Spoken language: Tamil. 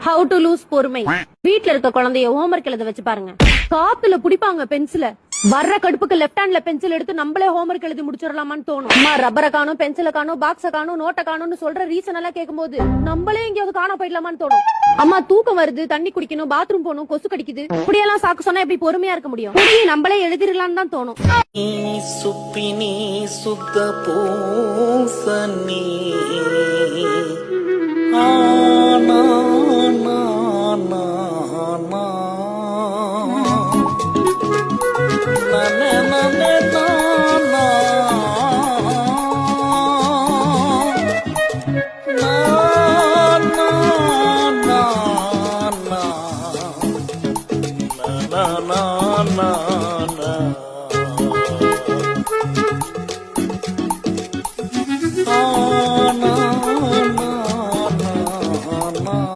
ஹவு டு லூஸ் பொறுமை. வீட்ல இருக்க குழந்தைய ஹோம்வொர்க் எழுத வச்சு பாருங்க. காத்துல புடிப்பாங்க பென்சில. வர்ற கடுப்புக்கு லெஃப்ட் ஹேண்ட்ல பென்சில் எடுத்து நம்மளே ஹோம்வொர்க் எழுதி முடிச்சிடலாமான்னு தோணும். அம்மா ரப்பரை காணும், பென்சில காணும், பாக்ஸ காணும், நோட்டை காணும்னு சொல்ற ரீசன் எல்லாம் கேட்கும்போது நம்மளே எங்கேயாவது காண போயிடலாமான்னு தோணும். அம்மா தூக்கம் வருது, தண்ணி குடிக்கணும், பாத்ரூம் போகணும், கொசு கடிக்குது, இப்படியெல்லாம் சாக்கு சொன்னா எப்படி பொறுமையா இருக்க முடியும்? நம்மளே எழுதிடலான்னு தான் தோணும். சுப்பினி சுத்த பூசனி